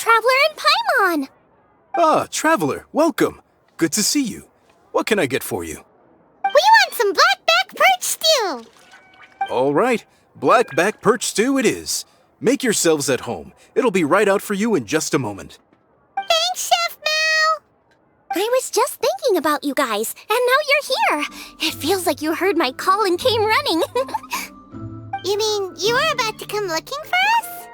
Traveler and Paimon! Ah, Traveler, welcome. Good to see you. What can I get for you? We want some blackback perch stew! All right, blackback perch stew it is. Make yourselves at home. It'll be right out for you in just a moment. Thanks, Chef Mal! I was just thinking about you guys, and now you're here. It feels like you heard my call and came running. You mean you were about to come looking for us?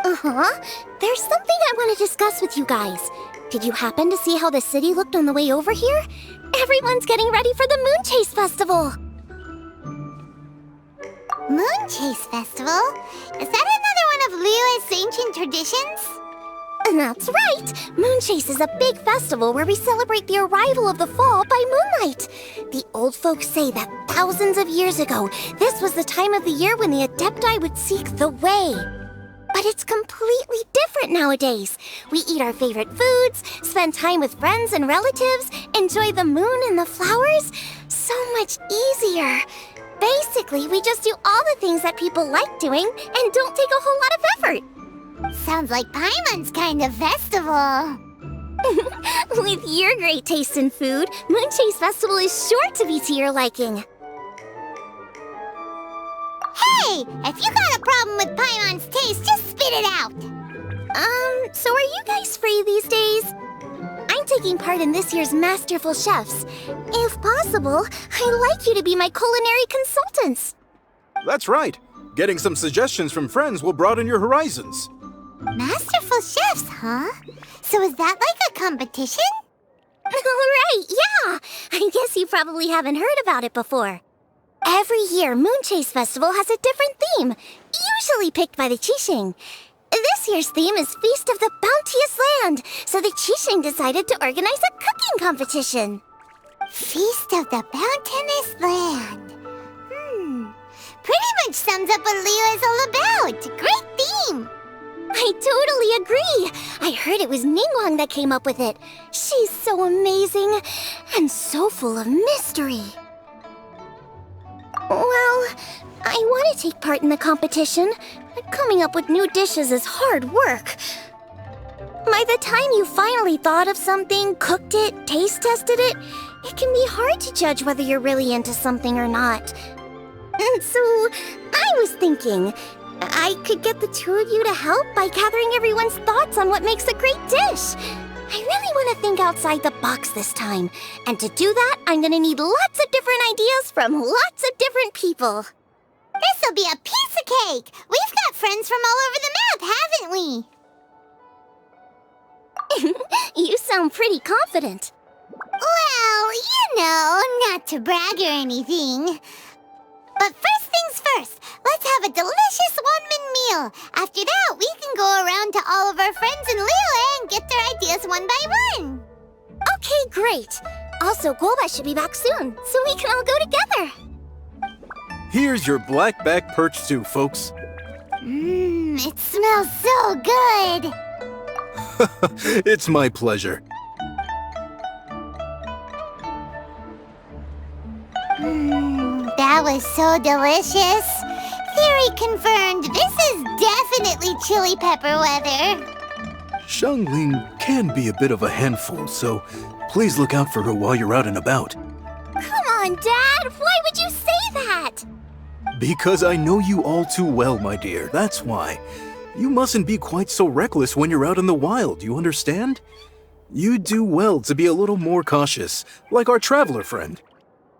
Uh-huh. There's something I want to discuss with you guys. Did you happen to see how the city looked on the way over here? Everyone's getting ready for the Moon Chase Festival. Moon Chase Festival? Is that another one of Liyue's ancient traditions? That's right! Moon Chase is a big festival where we celebrate the arrival of the fall by moonlight. The old folks say that thousands of years ago, this was the time of the year when the Adepti would seek the way. But it's completely different nowadays. We eat our favorite foods, spend time with friends and relatives, enjoy the moon and the flowers. So much easier. Basically, we just do all the things that people like doing and don't take a whole lot of effort. Sounds like Paimon's kind of festival. With your great taste in food, Moon Chase Festival is sure to be to your liking. Hey! If you got a problem with Paimon's taste, just spit it out! So are you guys free these days? I'm taking part in this year's Masterful Chefs. If possible, I'd like you to be my culinary consultants. That's right. Getting some suggestions from friends will broaden your horizons. Masterful Chefs, huh? So is that like a competition? Right, yeah! I guess you probably haven't heard about it before. Every year, Moon Chase Festival has a different theme, usually picked by the Qixing. This year's theme is Feast of the Bounteous Land, so the Qixing decided to organize a cooking competition. Feast of the Bounteous Land. Pretty much sums up what Liyue is all about. Great theme. I totally agree. I heard it was Ningguang that came up with it. She's so amazing and so full of mystery. Well, I want to take part in the competition, but coming up with new dishes is hard work. By the time you finally thought of something, cooked it, taste tested it, it can be hard to judge whether you're really into something or not. And so, I was thinking, I could get the two of you to help by gathering everyone's thoughts on what makes a great dish. I really want to think outside the box this time. And to do that, I'm going to need lots of different ideas from lots of different people. This'll be a piece of cake. We've got friends from all over the map, haven't we? You sound pretty confident. Well, you know, not to brag or anything. But first things first, let's have a delicious one-min meal. After that, we can go around to all of our friends in Liyue and get their ideas one by one. Okay, great. Also, Guoba should be back soon, so we can all go together. Here's your blackback perch stew, folks. It smells so good. It's my pleasure. That was so delicious. Theory confirmed. This is definitely chili pepper weather. Xiangling can be a bit of a handful, so please look out for her while you're out and about. Come on, Dad. Why would you say that? Because I know you all too well, my dear. That's why. You mustn't be quite so reckless when you're out in the wild, you understand? You do well to be a little more cautious, like our traveler friend.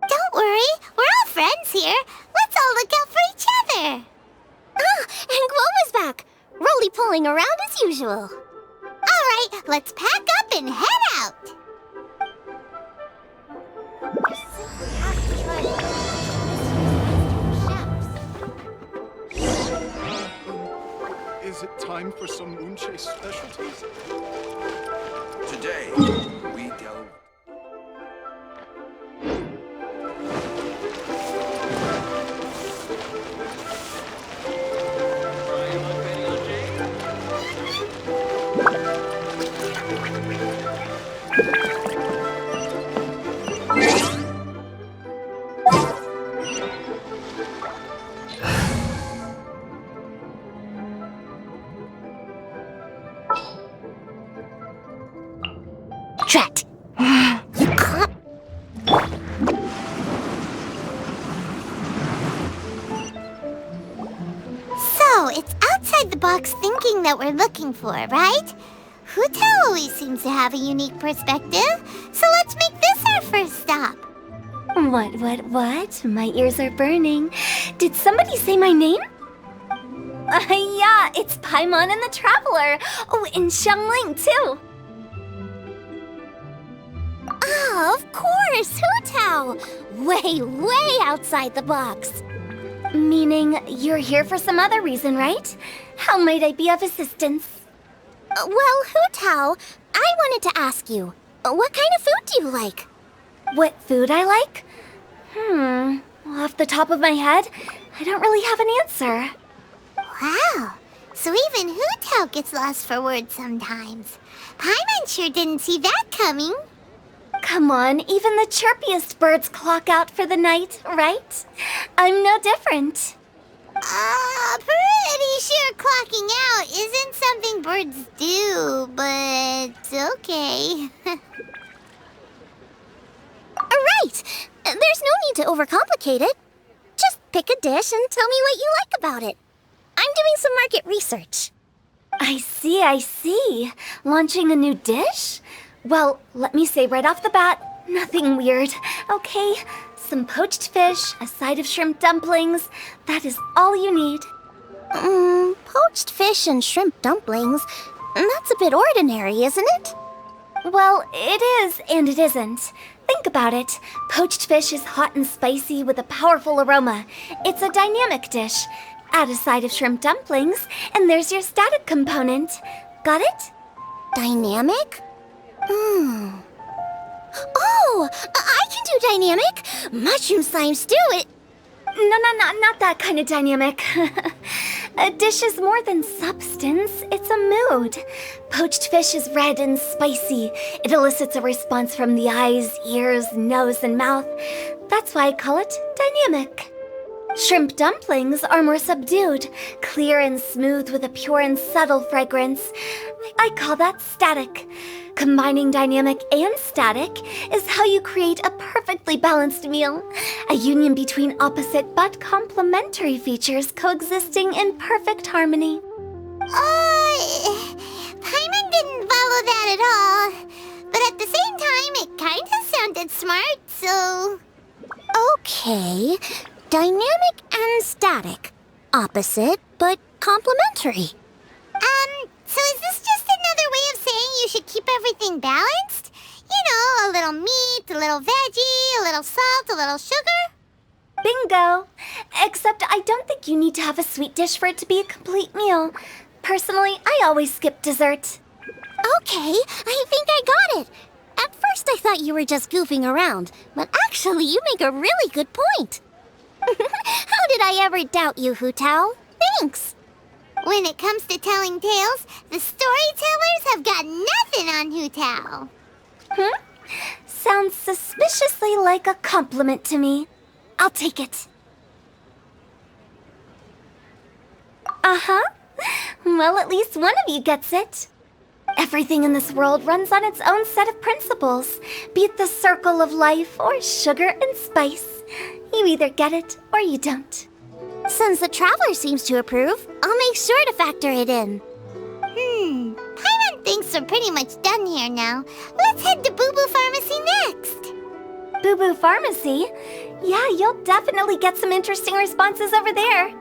Don't worry, we're all friends here. Let's all look out for each other. Ah, and Guoba's back. Roly-poling around as usual. All right, let's pack up and head out. Is it time for some Moon Chase specialties? Today, we delve. Drat! You can't... So, it's outside the box thinking that we're looking for, right? Hu-Tao always seems to have a unique perspective, so let's make this our first stop. What? My ears are burning. Did somebody say my name? Yeah, it's Paimon and the Traveler. Oh, and Xiangling, too. Oh, of course, Hu-Tao. Way outside the box. Meaning you're here for some other reason, right? How might I be of assistance? Well, Hu-Tao, I wanted to ask you, what kind of food do you like? What food I like? Off the top of my head, I don't really have an answer. Wow, so even Hu-Tao gets lost for words sometimes. Paimon sure didn't see that coming. Come on, even the chirpiest birds clock out for the night, right? I'm no different. Pretty sure clocking out isn't something birds do, but okay. Right! There's no need to overcomplicate it. Just pick a dish and tell me what you like about it. I'm doing some market research. I see. Launching a new dish? Well, let me say right off the bat, nothing weird, okay? Some poached fish, a side of shrimp dumplings. That is all you need. Poached fish and shrimp dumplings? That's a bit ordinary, isn't it? Well, it is and it isn't. Think about it. Poached fish is hot and spicy with a powerful aroma. It's a dynamic dish. Add a side of shrimp dumplings, and there's your static component. Got it? Dynamic? Oh, I can do dynamic. Mushroom slime stew it. No, not that kind of dynamic. A dish is more than substance, it's a mood. Poached fish is red and spicy. It elicits a response from the eyes, ears, nose, and mouth. That's why I call it dynamic. Shrimp dumplings are more subdued, clear and smooth with a pure and subtle fragrance. I call that static. Combining dynamic and static is how you create a perfectly balanced meal. A union between opposite but complementary features coexisting in perfect harmony. Paimon didn't follow that at all. But at the same time, it kind of sounded smart, so... Okay. Dynamic and static. Opposite, but complementary. So is this just another way of saying you should keep everything balanced? You know, a little meat, a little veggie, a little salt, a little sugar? Bingo! Except I don't think you need to have a sweet dish for it to be a complete meal. Personally, I always skip dessert. Okay, I think I got it. At first I thought you were just goofing around, but actually you make a really good point. How did I ever doubt you, Hu-Tao? Thanks. When it comes to telling tales, the storytellers have got nothing on Hu-Tao. Sounds suspiciously like a compliment to me. I'll take it. Well, at least one of you gets it. Everything in this world runs on its own set of principles, be it the circle of life or sugar and spice. You either get it or you don't. Since the Traveler seems to approve, I'll make sure to factor it in. Paimon thinks we're pretty much done here now. Let's head to Boo Boo Pharmacy next. Boo Boo Pharmacy? Yeah, you'll definitely get some interesting responses over there.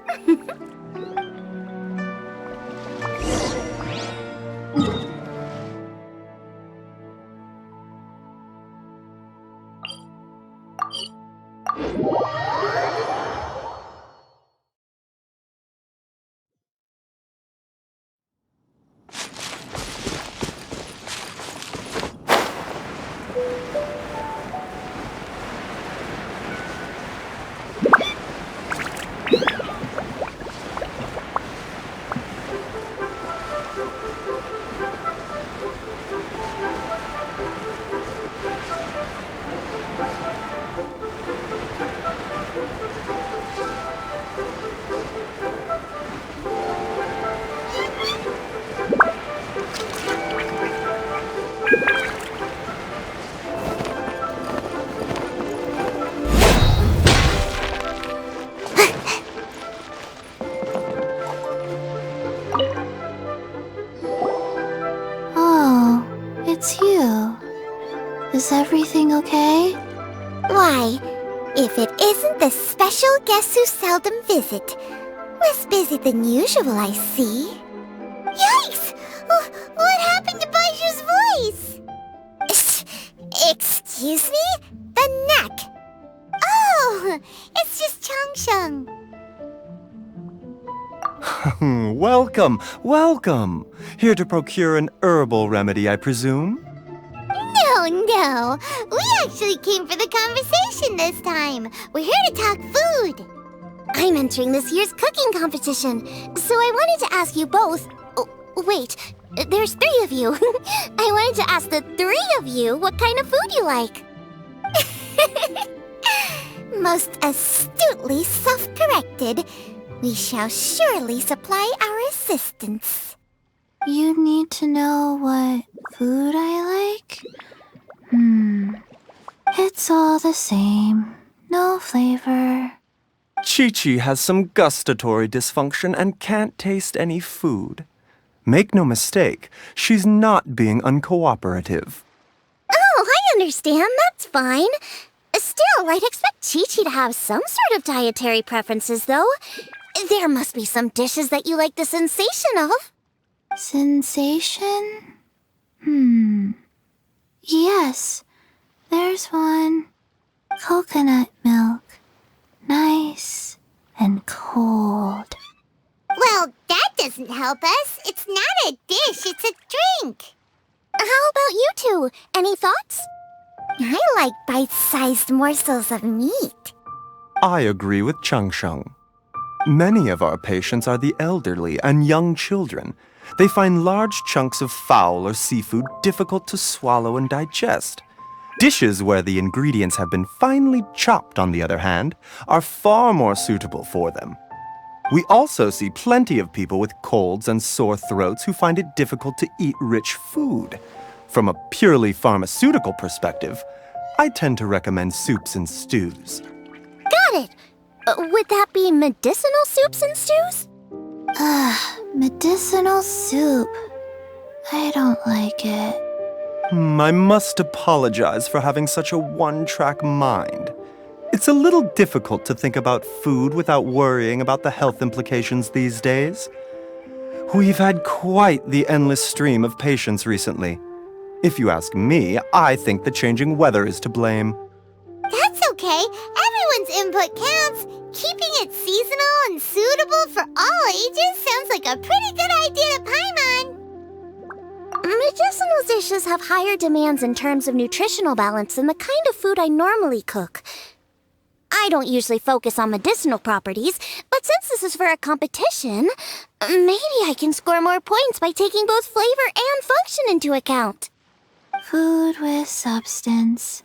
it's you. Is everything okay? Why, if it isn't the special guests who seldom visit. Less busy than usual, I see. Yikes! What happened to Baiju's voice? Excuse me? The neck. Oh, it's just Changsheng. Welcome, welcome. Here to procure an herbal remedy, I presume? No. We actually came for the conversation this time. We're here to talk food. I'm entering this year's cooking competition, so I wanted to ask you both. Oh, wait, there's 3 of you. I wanted to ask the 3 of you what kind of food you like. Most astutely self-corrected. We shall surely supply our assistance. You need to know what food I like? It's all the same. No flavor. Chi-Chi has some gustatory dysfunction and can't taste any food. Make no mistake, she's not being uncooperative. Oh, I understand. That's fine. Still, I'd expect Chi-Chi to have some sort of dietary preferences, though. There must be some dishes that you like the sensation of. Sensation? Yes, there's one. Coconut milk. Nice and cold. Well, that doesn't help us. It's not a dish, it's a drink. How about you two? Any thoughts? I like bite-sized morsels of meat. I agree with Changsheng. Many of our patients are the elderly and young children. They find large chunks of fowl or seafood difficult to swallow and digest. Dishes where the ingredients have been finely chopped, on the other hand, are far more suitable for them. We also see plenty of people with colds and sore throats who find it difficult to eat rich food. From a purely pharmaceutical perspective, I tend to recommend soups and stews. Got it. Would that be medicinal soups and stews? Medicinal soup. I don't like it. I must apologize for having such a one-track mind. It's a little difficult to think about food without worrying about the health implications these days. We've had quite the endless stream of patients recently. If you ask me, I think the changing weather is to blame. That's okay. Everyone's input counts. Keeping it seasonal and suitable for all ages sounds like a pretty good idea to Paimon. Medicinal dishes have higher demands in terms of nutritional balance than the kind of food I normally cook. I don't usually focus on medicinal properties, but since this is for a competition, maybe I can score more points by taking both flavor and function into account. Food with substance.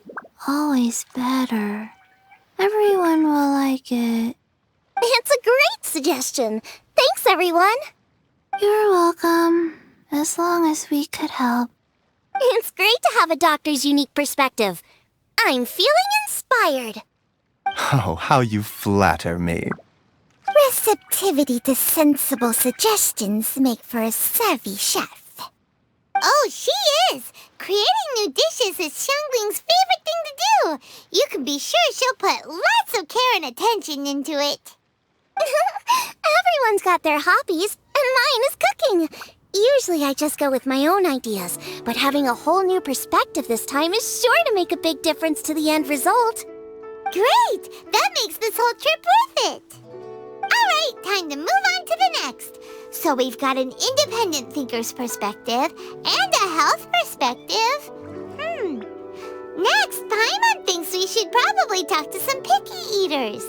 Always better. Everyone will like it. It's a great suggestion. Thanks, everyone. You're welcome. As long as we could help. It's great to have a doctor's unique perspective. I'm feeling inspired. Oh, how you flatter me. Receptivity to sensible suggestions make for a savvy chef. Oh, she is! Creating new dishes is Xiangling's favorite thing to do. You can be sure she'll put lots of care and attention into it. Everyone's got their hobbies, and mine is cooking. Usually I just go with my own ideas, but having a whole new perspective this time is sure to make a big difference to the end result. Great! That makes this whole trip worth it. Alright, time to move on to the next. So we've got an independent thinker's perspective and a health perspective. Next, Paimon thinks we should probably talk to some picky eaters.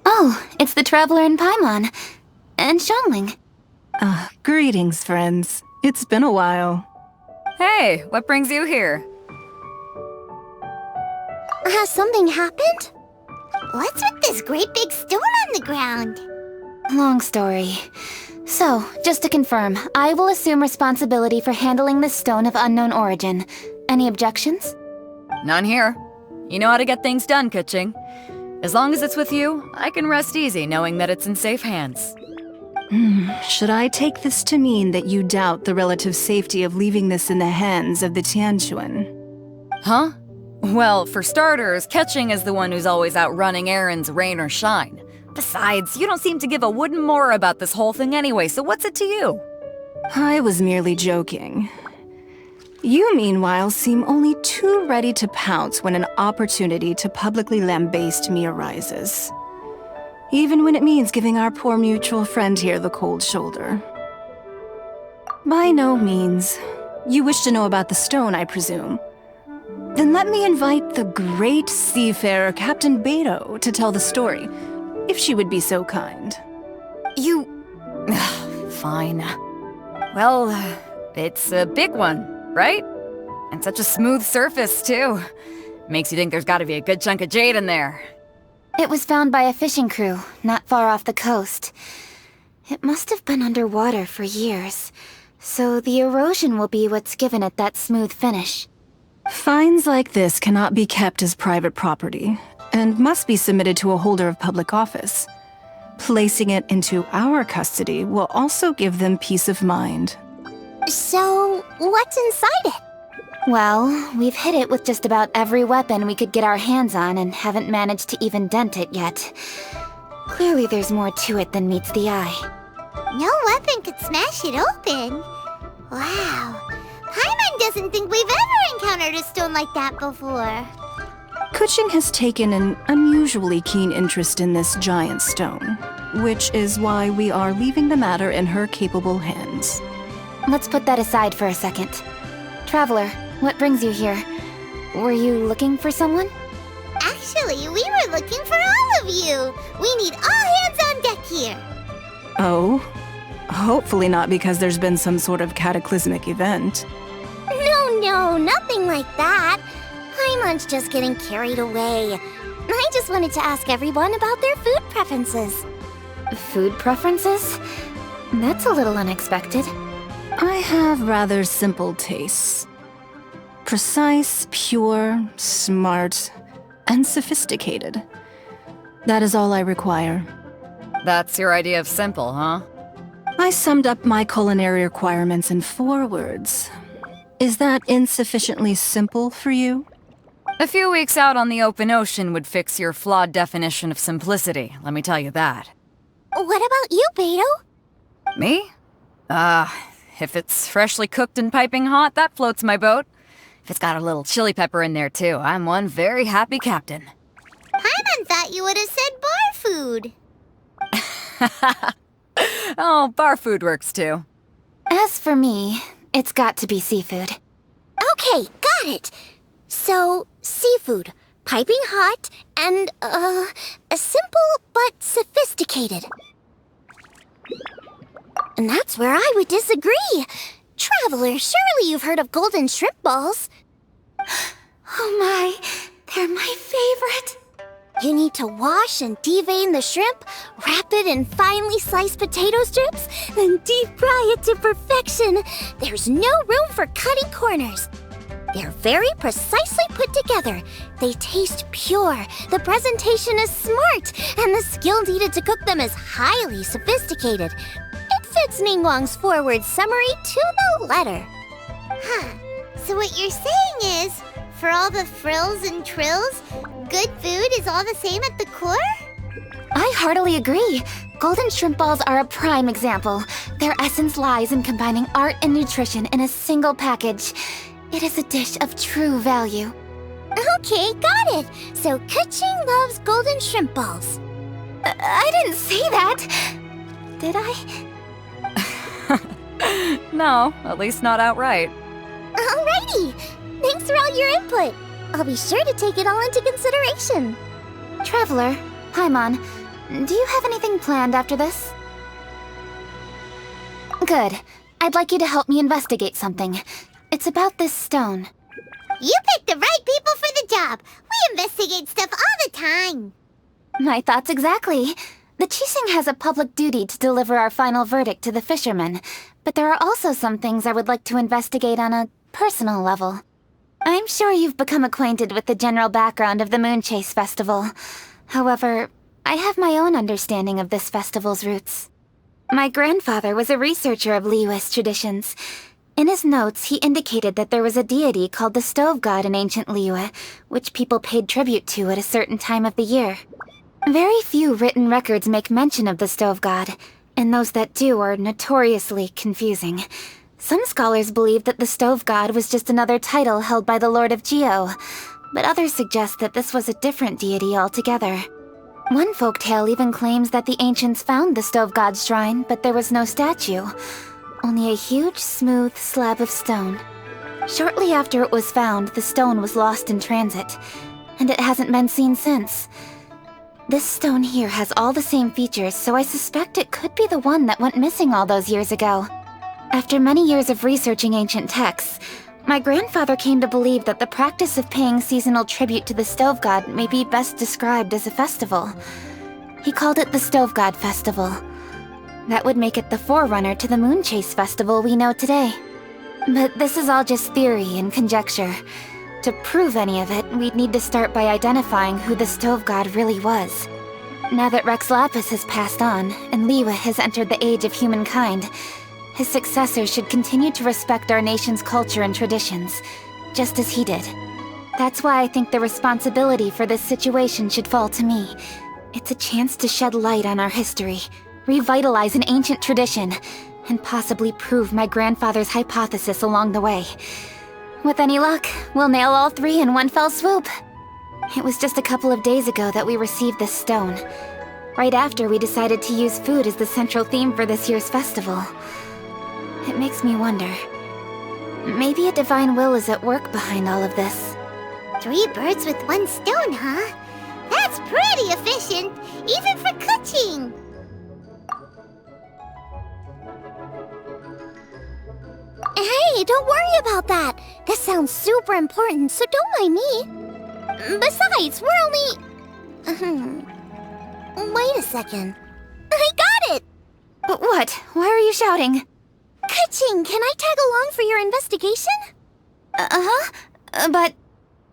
Oh, it's the Traveler and Paimon. And Xiangling. Greetings, friends. It's been a while. Hey, what brings you here? Has something happened? What's with this great big stone on the ground? Long story. So, just to confirm, I will assume responsibility for handling this stone of unknown origin. Any objections? None here. You know how to get things done, Kuching. As long as it's with you, I can rest easy knowing that it's in safe hands. Should I take this to mean that you doubt the relative safety of leaving this in the hands of the Tianquan? Huh? Well, for starters, Kuching is the one who's always out running errands, rain or shine. Besides, you don't seem to give a wooden more about this whole thing anyway, so what's it to you? I was merely joking. You, meanwhile, seem only too ready to pounce when an opportunity to publicly lambaste me arises. Even when it means giving our poor mutual friend here the cold shoulder. By no means. You wish to know about the stone, I presume. Then let me invite the great seafarer Captain Beto to tell the story, if she would be so kind. You... Fine. Well, it's a big one, right? And such a smooth surface, too. Makes you think there's gotta be a good chunk of jade in there. It was found by a fishing crew, not far off the coast. It must have been underwater for years, so the erosion will be what's given it that smooth finish. Finds like this cannot be kept as private property, and must be submitted to a holder of public office. Placing it into our custody will also give them peace of mind. So, what's inside it? Well, we've hit it with just about every weapon we could get our hands on and haven't managed to even dent it yet. Clearly there's more to it than meets the eye. No weapon could smash it open. Wow. Paimon doesn't think we've ever encountered a stone like that before. Kuching has taken an unusually keen interest in this giant stone, which is why we are leaving the matter in her capable hands. Let's put that aside for a second. Traveler, what brings you here? Were you looking for someone? Actually, we were looking for all of you. We need all hands on deck here. Oh? Hopefully not because there's been some sort of cataclysmic event. No, nothing like that. Paimon's just getting carried away. I just wanted to ask everyone about their food preferences. Food preferences? That's a little unexpected. I have rather simple tastes. Precise, pure, smart, and sophisticated. That is all I require. That's your idea of simple, huh? I summed up my culinary requirements in 4 words. Is that insufficiently simple for you? A few weeks out on the open ocean would fix your flawed definition of simplicity, let me tell you that. What about you, Beto? Me? If it's freshly cooked and piping hot, that floats my boat. If it's got a little chili pepper in there, too, I'm one very happy captain. Paimon thought you would have said bar food. Oh, bar food works, too. As for me, it's got to be seafood. Okay, got it. So, seafood, piping hot, and, simple but sophisticated. And that's where I would disagree. Traveler, surely you've heard of golden shrimp balls. Oh my, they're my favorite. You need to wash and devein the shrimp, wrap it in finely sliced potato strips, then deep fry it to perfection. There's no room for cutting corners. They're very precisely put together. They taste pure, the presentation is smart, and the skill needed to cook them is highly sophisticated. It fits Ningguang's forward summary to the letter. Huh. So what you're saying is, for all the frills and trills, good food is all the same at the core? I heartily agree. Golden shrimp balls are a prime example. Their essence lies in combining art and nutrition in a single package. It is a dish of true value. Okay, got it. So Kuching loves golden shrimp balls. I didn't say that. Did I? No, at least not outright. Alrighty! Thanks for all your input. I'll be sure to take it all into consideration. Traveler, Paimon, do you have anything planned after this? Good. I'd like you to help me investigate something. It's about this stone. You picked the right people for the job. We investigate stuff all the time. My thoughts exactly. The Qixing has a public duty to deliver our final verdict to the fishermen, but there are also some things I would like to investigate on a personal level. I'm sure you've become acquainted with the general background of the Moonchase Festival. However, I have my own understanding of this festival's roots. My grandfather was a researcher of Liyue's traditions. In his notes, he indicated that there was a deity called the Stove God in ancient Liyue, which people paid tribute to at a certain time of the year. Very few written records make mention of the Stove God, and those that do are notoriously confusing. Some scholars believe that the Stove God was just another title held by the Lord of Geo, but others suggest that this was a different deity altogether. One folktale even claims that the ancients found the Stove God's shrine, but there was no statue, only a huge, smooth slab of stone. Shortly after it was found, the stone was lost in transit, and it hasn't been seen since. This stone here has all the same features, so I suspect it could be the one that went missing all those years ago. After many years of researching ancient texts, my grandfather came to believe that the practice of paying seasonal tribute to the Stove God may be best described as a festival. He called it the Stove God Festival. That would make it the forerunner to the Moonchase Festival we know today. But this is all just theory and conjecture. To prove any of it, we'd need to start by identifying who the Stove God really was. Now that Rex Lapis has passed on, and Liyue has entered the age of humankind, his successors should continue to respect our nation's culture and traditions, just as he did. That's why I think the responsibility for this situation should fall to me. It's a chance to shed light on our history, revitalize an ancient tradition, and possibly prove my grandfather's hypothesis along the way. With any luck, we'll nail all three in one fell swoop. It was just a couple of days ago that we received this stone. Right after we decided to use food as the central theme for this year's festival. It makes me wonder. Maybe a divine will is at work behind all of this. 3 birds with 1 stone, huh? That's pretty efficient, even for cooking. Hey, don't worry about that. This sounds super important, so don't mind me. Besides, we're only... Wait a second. I got it! What? Why are you shouting? Ka-ching, can I tag along for your investigation? But...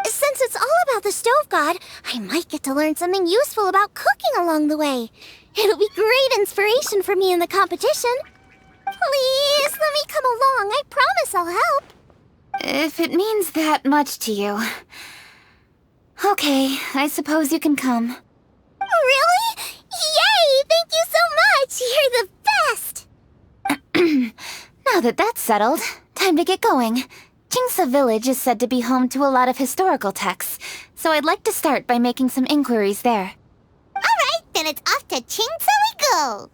Since it's all about the Stove God, I might get to learn something useful about cooking along the way. It'll be great inspiration for me in the competition. Please, let me come along. I promise I'll help. If it means that much to you... Okay, I suppose you can come. Really? Yay! Thank you so much! You're the best! Now that that's settled, time to get going. Qingce Village is said to be home to a lot of historical texts, so I'd like to start by making some inquiries there. Alright, then it's off to Qingce we go!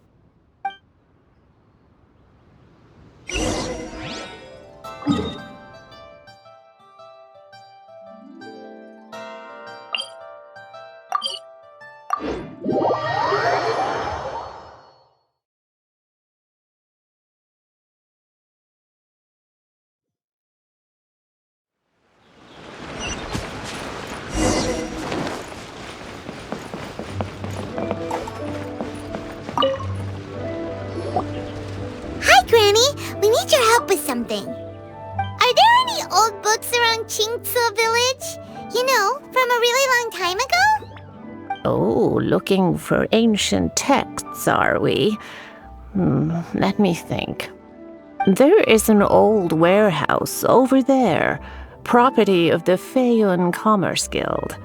Hi, Granny! We need your help with something. Are there any old books around Qingce Village? You know, from a really long time ago? Oh, looking for ancient texts, are we? Let me think. There is an old warehouse over there, property of the Feiyun Commerce Guild.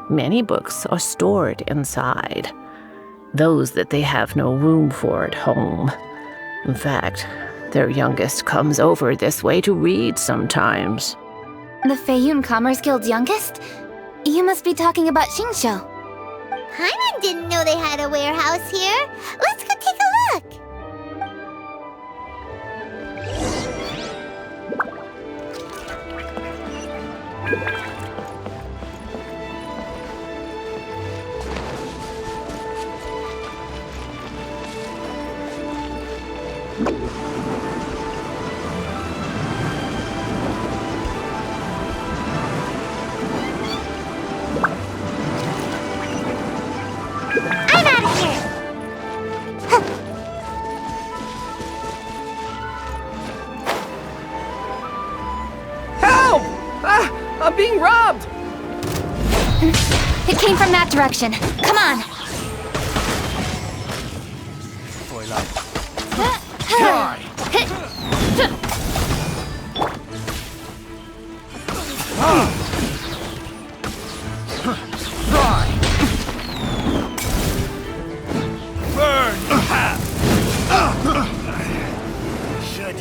Many books are stored inside. Those that they have no room for at home. In fact, their youngest comes over this way to read sometimes. The Feiyun Commerce Guild's youngest? You must be talking about Xingqiu. Paimon didn't know they had a warehouse here. Let's go take a look. I'm out of here. Help! Ah, I'm being robbed! It came from that direction. Come on. Should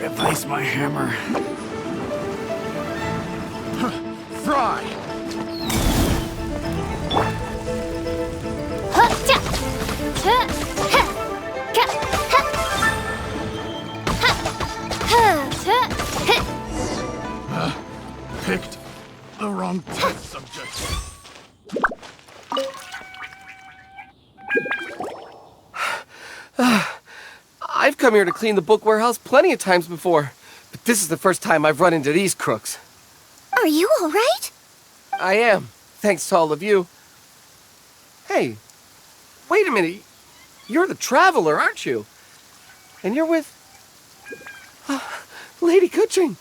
replace my hammer. Fry! Picked the wrong test subject. I've come here to clean the book warehouse plenty of times before, but this is the first time I've run into these crooks. Are you all right? I am, thanks to all of you. Hey, wait a minute. You're the Traveler, aren't you? And you're with... Lady Kuching.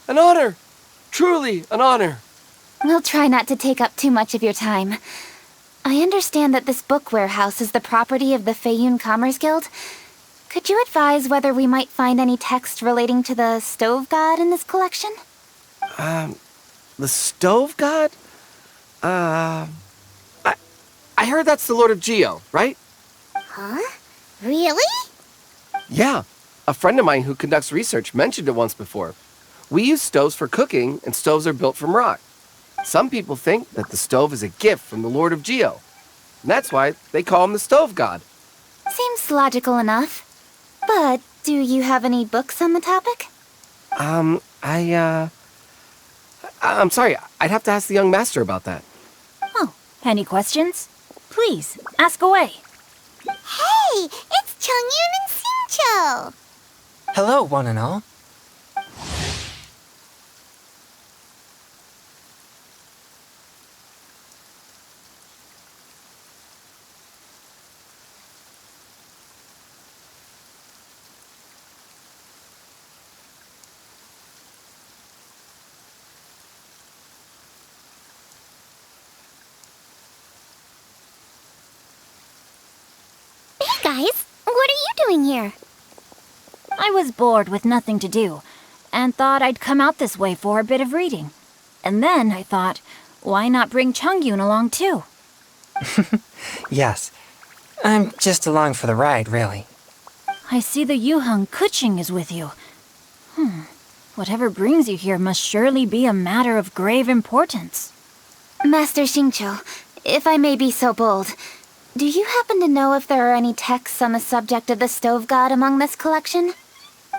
An honor. Truly an honor. We'll try not to take up too much of your time. I understand that this book warehouse is the property of the Feiyun Commerce Guild. Could you advise whether we might find any text relating to the Stove God in this collection? The Stove God? I heard that's the Lord of Geo, right? Huh? Really? Yeah. A friend of mine who conducts research mentioned it once before. We use stoves for cooking, and stoves are built from rock. Some people think that the stove is a gift from the Lord of Geo. And that's why they call him the Stove God. Seems logical enough. But do you have any books on the topic? I'm sorry. I'd have to ask the young master about that. Oh, any questions? Please, ask away. Hey, it's Chongyun and Xingqiu. Hello, one and all. Guys, what are you doing here? I was bored with nothing to do, and thought I'd come out this way for a bit of reading. And then I thought, why not bring Chongyun along too? Yes. I'm just along for the ride, really. I see the Yuheng Kuching is with you. Whatever brings you here must surely be a matter of grave importance. Master Xingqiu, if I may be so bold, do you happen to know if there are any texts on the subject of the Stove God among this collection?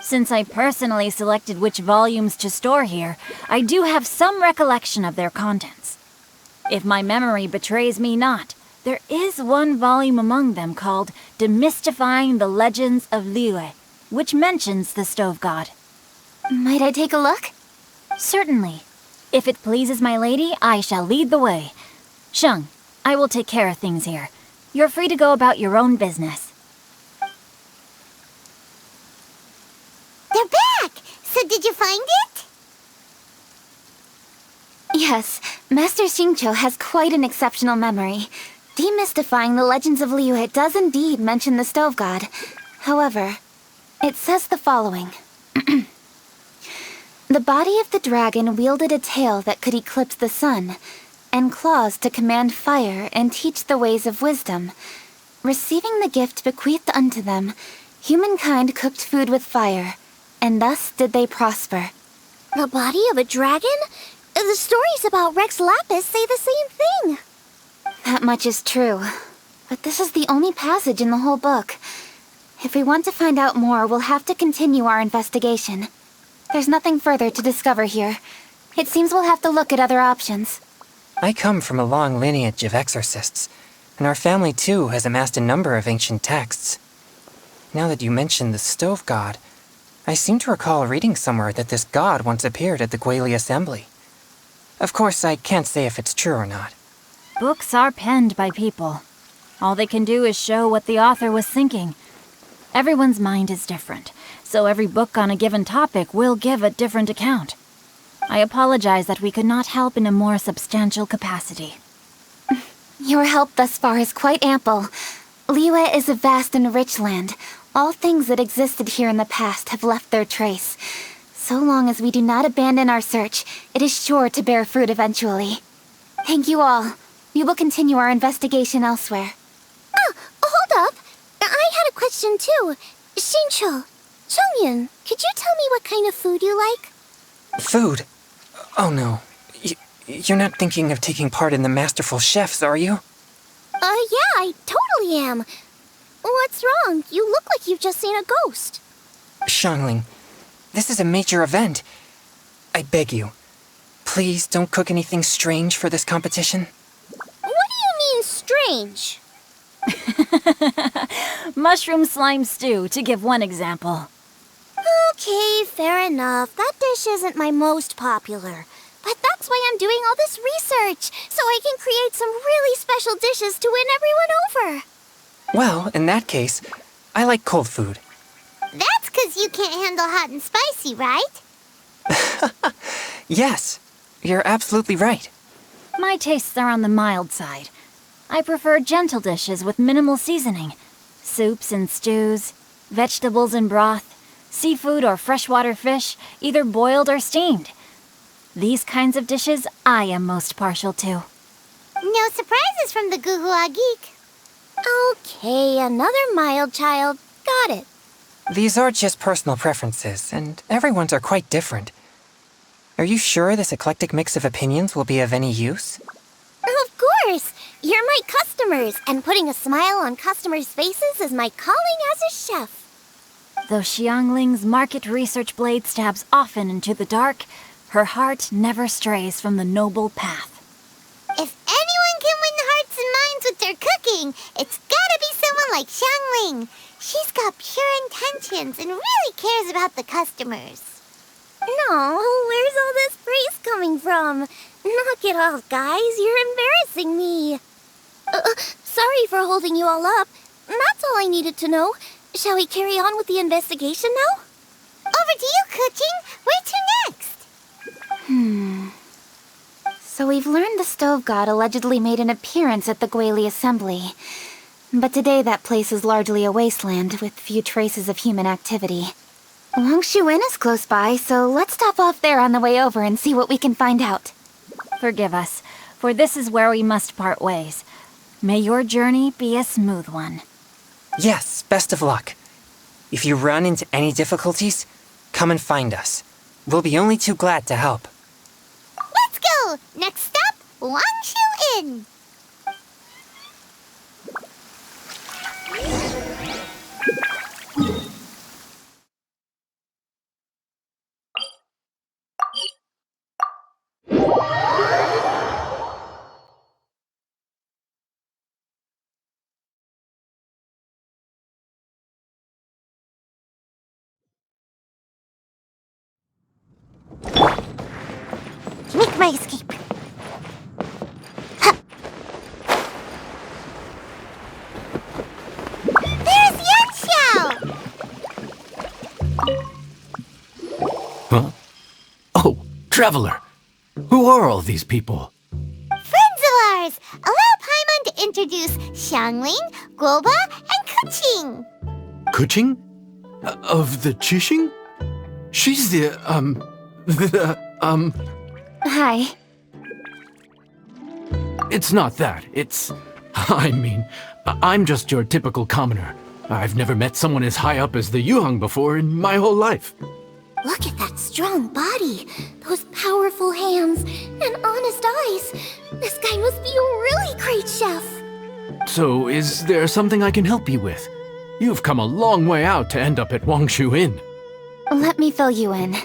Since I personally selected which volumes to store here, I do have some recollection of their contents. If my memory betrays me not, there is one volume among them called Demystifying the Legends of Liyue, which mentions the Stove God. Might I take a look? Certainly. If it pleases my lady, I shall lead the way. Sheng, I will take care of things here. You're free to go about your own business. They're back! So did you find it? Yes, Master Xingqiu has quite an exceptional memory. Demystifying the Legends of Liyue does indeed mention the Stove God. However, it says the following. The body of the dragon wielded a tail that could eclipse the sun, and claws to command fire and teach the ways of wisdom. Receiving the gift bequeathed unto them, humankind cooked food with fire, and thus did they prosper. The body of a dragon? The stories about Rex Lapis say the same thing. That much is true. But this is the only passage in the whole book. If we want to find out more, we'll have to continue our investigation. There's nothing further to discover here. It seems we'll have to look at other options. I come from a long lineage of exorcists, and our family too has amassed a number of ancient texts. Now that you mention the stove god, I seem to recall reading somewhere that this god once appeared at the Guili Assembly. Of course, I can't say if it's true or not. Books are penned by people. All they can do is show what the author was thinking. Everyone's mind is different, so every book on a given topic will give a different account. I apologize that we could not help in a more substantial capacity. Your help thus far is quite ample. Liyue is a vast and rich land. All things that existed here in the past have left their trace. So long as we do not abandon our search, it is sure to bear fruit eventually. Thank you all. We will continue our investigation elsewhere. Hold up. I had a question too. Shincho, Chongyun, could you tell me what kind of food you like? Food? Oh no. You're not thinking of taking part in the Masterful Chefs, are you? Yeah, I totally am. What's wrong? You look like you've just seen a ghost. Xiangling, this is a major event. I beg you, please don't cook anything strange for this competition. What do you mean, strange? Mushroom slime stew, to give one example. Okay, fair enough. That dish isn't my most popular. But that's why I'm doing all this research, so I can create some really special dishes to win everyone over. Well, in that case, I like cold food. That's 'cause you can't handle hot and spicy, right? Yes, you're absolutely right. My tastes are on the mild side. I prefer gentle dishes with minimal seasoning. Soups and stews, vegetables and broth, seafood or freshwater fish, either boiled or steamed. These kinds of dishes I am most partial to. No surprises from the Guhua Geek. Okay, another mild child. Got it. These are just personal preferences, and everyone's are quite different. Are you sure this eclectic mix of opinions will be of any use? Of course. You're my customers, and putting a smile on customers' faces is my calling as a chef. Though Xiangling's market research blade stabs often into the dark, her heart never strays from the noble path. If anyone can win the hearts and minds with their cooking, it's gotta be someone like Xiangling. She's got pure intentions and really cares about the customers. No, where's all this praise coming from? Knock it off, guys. You're embarrassing me. Sorry for holding you all up. That's all I needed to know. Shall we carry on with the investigation now? Over to you, Kuching. Where to next? So we've learned the stove god allegedly made an appearance at the Guili Assembly. But today that place is largely a wasteland with few traces of human activity. Longshuin is close by, so let's stop off there on the way over and see what we can find out. Forgive us, for this is where we must part ways. May your journey be a smooth one. Yes, best of luck. If you run into any difficulties, come and find us. We'll be only too glad to help. Let's go! Next stop, Wangshu Inn. Make my escape. There's Yanxiao! Huh? Oh, Traveler. Who are all these people? Friends of ours! Allow Paimon to introduce Xiangling, Guoba, and Kuching. Kuching? Of the Chishing? She's Hi. It's not that. I'm just your typical commoner. I've never met someone as high up as the Yuhang before in my whole life. Look at that strong body, those powerful hands, and honest eyes. This guy must be a really great chef. So, is there something I can help you with? You've come a long way out to end up at Wangshu Inn. Let me fill you in.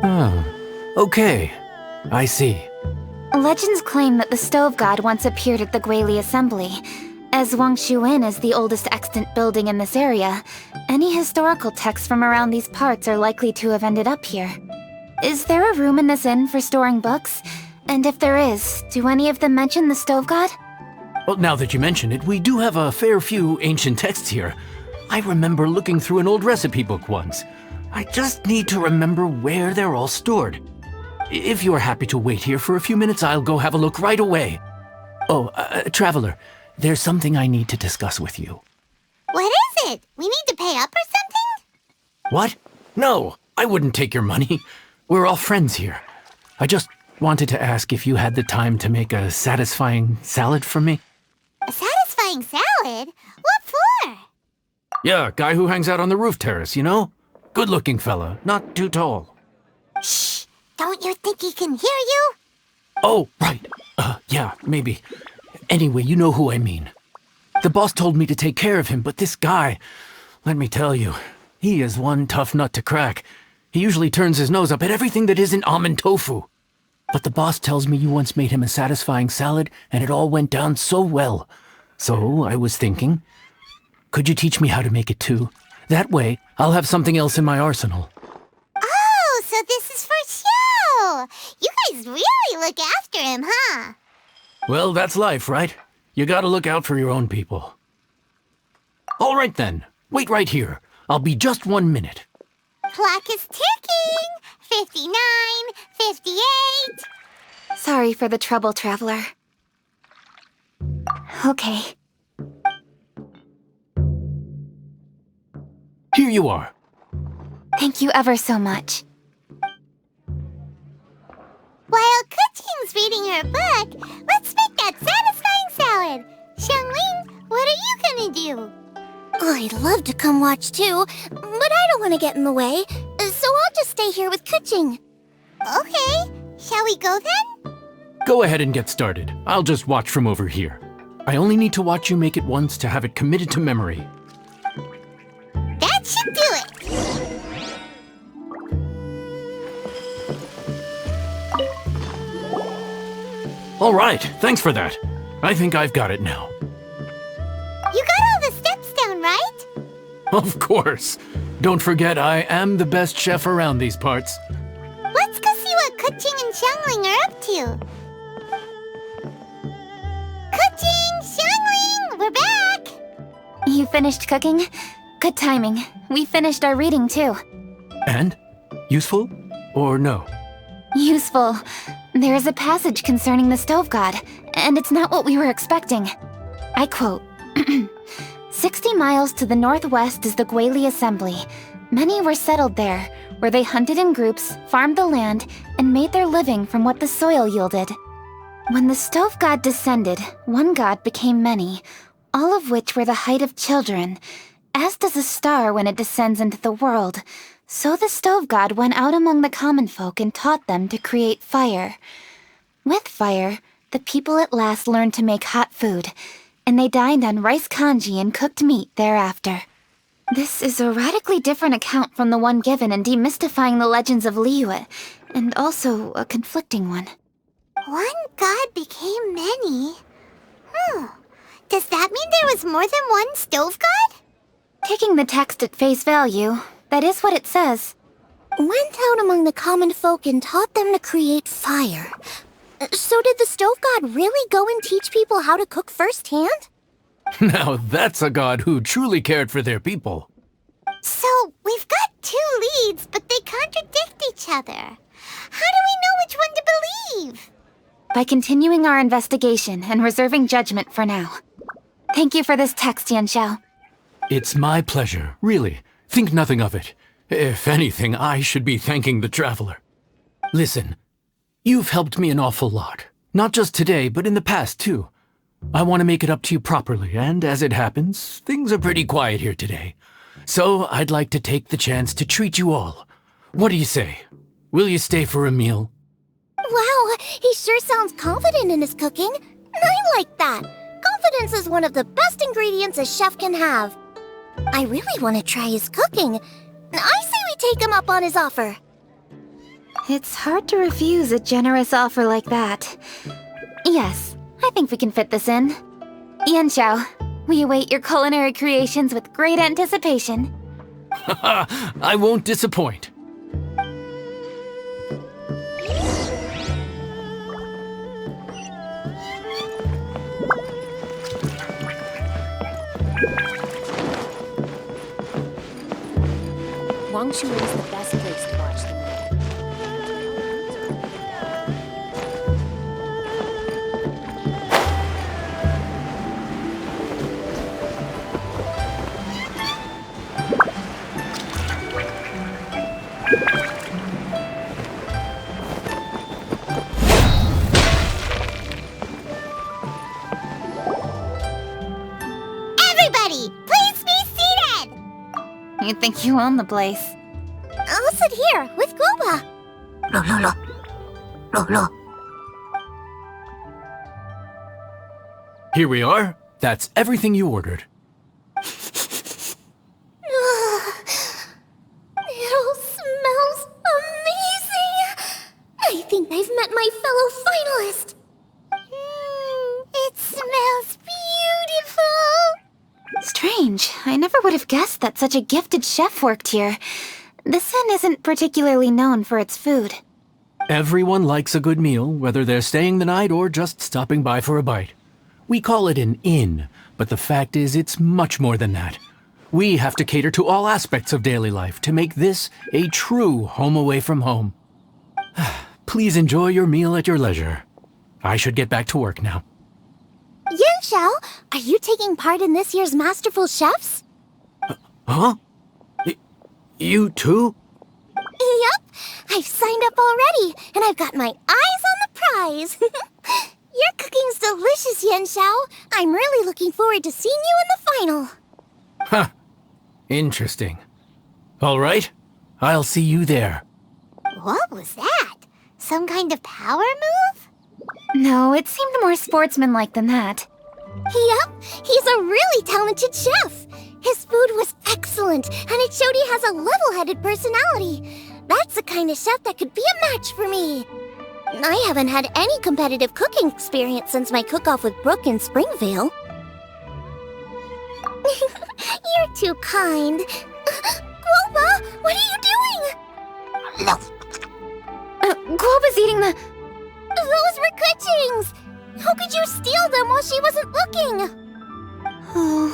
Ah, okay. I see. Legends claim that the stove god once appeared at the Guili Assembly. As Wangshu Inn is the oldest extant building in this area, any historical texts from around these parts are likely to have ended up here. Is there a room in this inn for storing books? And if there is, do any of them mention the stove god? Well, now that you mention it, we do have a fair few ancient texts here. I remember looking through an old recipe book once. I just need to remember where they're all stored. If you are happy to wait here for a few minutes, I'll go have a look right away. Oh, Traveler, there's something I need to discuss with you. What is it? We need to pay up or something? What? No, I wouldn't take your money. We're all friends here. I just wanted to ask if you had the time to make a satisfying salad for me. A satisfying salad? What for? Yeah, guy who hangs out on the roof terrace, you know? Good-looking fella, not too tall. Shh! Don't you think he can hear you? Oh, right. Yeah, maybe. Anyway, you know who I mean. The boss told me to take care of him, but this guy, let me tell you, he is one tough nut to crack. He usually turns his nose up at everything that isn't almond tofu. But the boss tells me you once made him a satisfying salad, and it all went down so well. So I was thinking, could you teach me how to make it too? That way, I'll have something else in my arsenal. Oh, so this is for show! You guys really look after him, huh? Well, that's life, right? You gotta look out for your own people. All right then, wait right here. I'll be just 1 minute. Clock is ticking! 59, 58... Sorry for the trouble, Traveler. Okay. Here you are. Thank you ever so much. While Kuching's reading her book, let's make that satisfying salad. Xiangling, what are you gonna do? I'd love to come watch too, but I don't want to get in the way, so I'll just stay here with Kuching. Okay, shall we go then? Go ahead and get started. I'll just watch from over here. I only need to watch you make it once to have it committed to memory. That should do it! All right, thanks for that. I think I've got it now. You got all the steps down, right? Of course. Don't forget, I am the best chef around these parts. Let's go see what Kuching and Xiangling are up to. Kuching! Xiangling! We're back! You finished cooking? Good timing. We finished our reading too. And? Useful? Or no? Useful. There is a passage concerning the stove god, and it's not what we were expecting. I quote, 60 miles to the northwest is the Guili Assembly. Many were settled there, where they hunted in groups, farmed the land, and made their living from what the soil yielded. When the stove god descended, one god became many, all of which were the height of children. As does a star when it descends into the world, so the stove god went out among the common folk and taught them to create fire. With fire, the people at last learned to make hot food, and they dined on rice congee and cooked meat thereafter. This is a radically different account from the one given in Demystifying the Legends of Liyue, and also a conflicting one. One god became many? Does that mean there was more than one stove god? Taking the text at face value, that is what it says. Went out among the common folk and taught them to create fire. So did the stove god really go and teach people how to cook firsthand? Now that's a god who truly cared for their people. So, we've got two leads, but they contradict each other. How do we know which one to believe? By continuing our investigation and reserving judgment for now. Thank you for this text, Yanxiao. It's my pleasure, really. Think nothing of it. If anything, I should be thanking the traveler. Listen, you've helped me an awful lot. Not just today, but in the past, too. I want to make it up to you properly, and as it happens, things are pretty quiet here today. So I'd like to take the chance to treat you all. What do you say? Will you stay for a meal? Wow, he sure sounds confident in his cooking. I like that. Confidence is one of the best ingredients a chef can have. I really want to try his cooking. I say we take him up on his offer. It's hard to refuse a generous offer like that. Yes, I think we can fit this in. Yanxiao, we await your culinary creations with great anticipation. I won't disappoint. Wangshu is the best place to watch the movie. Everybody, please be seated! You think you own the place? I'll sit here with Goba. Here we are. That's everything you ordered. It all smells amazing. I think I've met my fellow finalist. It smells beautiful! Strange. I never would have guessed that such a gifted chef worked here. This inn isn't particularly known for its food. Everyone likes a good meal, whether they're staying the night or just stopping by for a bite. We call it an inn, but the fact is it's much more than that. We have to cater to all aspects of daily life to make this a true home away from home. Please enjoy your meal at your leisure. I should get back to work now. Yanxiao, are you taking part in this year's Masterful Chefs? Huh? You too? Yep, I've signed up already, and I've got my eyes on the prize. Your cooking's delicious, Yanxiao. I'm really looking forward to seeing you in the final. Huh. Interesting. All right, I'll see you there. What was that? Some kind of power move? No, it seemed more sportsmanlike than that. Yep, he's a really talented chef. His food was excellent, and it showed he has a level-headed personality. That's the kind of chef that could be a match for me. I haven't had any competitive cooking experience since my cook-off with Brooke in Springvale. You're too kind. Guoba, what are you doing? No. Guoba's eating the... Those were Kuching's! How could you steal them while she wasn't looking? Oh,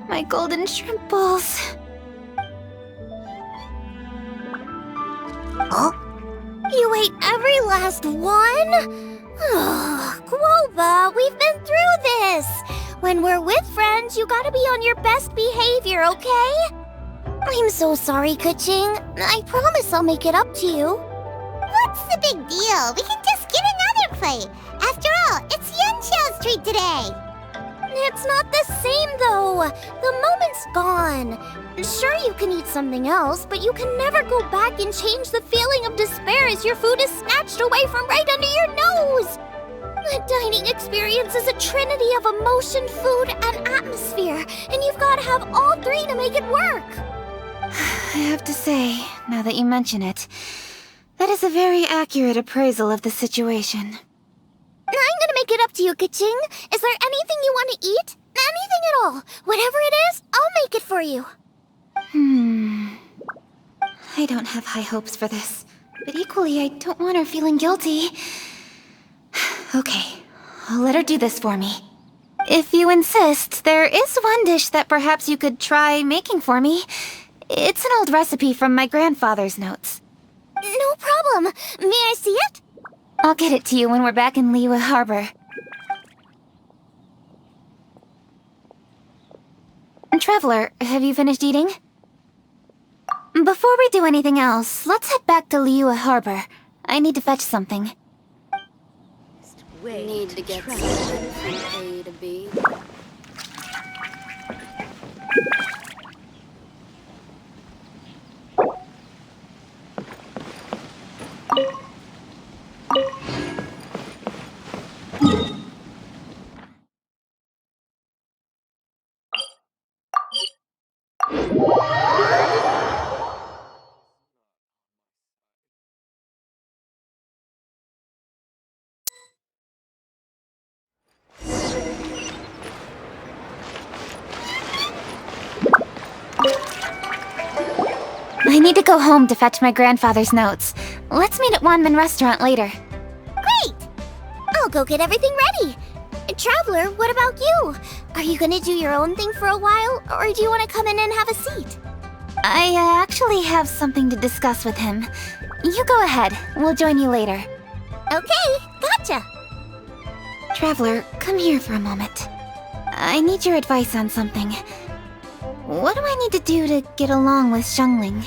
my golden shrimp balls. Huh? You ate every last one? Guoba, we've been through this. When we're with friends, you gotta be on your best behavior, okay? I'm so sorry, Kuching. I promise I'll make it up to you. What's the big deal? We can just get another plate. After all, it's Yanxiao's treat today. It's not the same, though. The moment's gone. Sure, you can eat something else, but you can never go back and change the feeling of despair as your food is snatched away from right under your nose. The dining experience is a trinity of emotion, food, and atmosphere, and you've got to have all three to make it work. I have to say, now that you mention it, that is a very accurate appraisal of the situation. I'm gonna make it up to you, Kuching. Is there anything you want to eat? Anything at all. Whatever it is, I'll make it for you. I don't have high hopes for this, but equally I don't want her feeling guilty. Okay, I'll let her do this for me. If you insist, there is one dish that perhaps you could try making for me. It's an old recipe from my grandfather's notes. No problem. May I see it? I'll get it to you when we're back in Liyue Harbor. Traveler, have you finished eating? Before we do anything else, let's head back to Liyue Harbor. I need to fetch something. Need to get something from A to B. need to go home to fetch my grandfather's notes. Let's meet at Wanman Restaurant later. Great! I'll go get everything ready. Traveler, what about you? Are you gonna do your own thing for a while, or do you want to come in and have a seat? I actually have something to discuss with him. You go ahead. We'll join you later. Okay, gotcha. Traveler, come here for a moment. I need your advice on something. What do I need to do to get along with Xiangling?